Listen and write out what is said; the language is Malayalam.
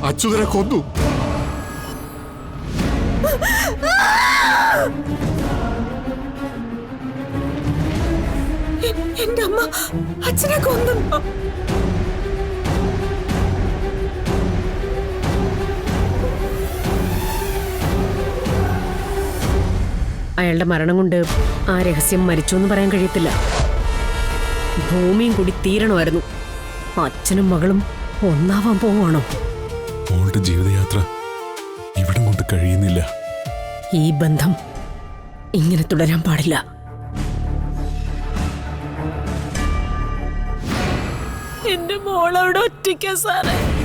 അച്യുതനെ കൊന്നു. എന്റെ അമ്മ അച്ഛനെ കൊന്നു. അയാളുടെ മരണം കൊണ്ട് ആ രഹസ്യം മരിച്ചു എന്ന് പറയാൻ കഴിയത്തില്ല. ഭൂമിയും കൂടി തീരണമായിരുന്നു. അച്ഛനും മകളും ഒന്നാവാൻ പോവാണോ? മോളുടെ ജീവിതയാത്ര ഇവിടം കൊണ്ട് കഴിയുന്നില്ല. ഈ ബന്ധം ഇങ്ങനെ തുടരാൻ പാടില്ല. എന്റെ മോളവിടെ ഒറ്റയ്ക്കാ സാറേ.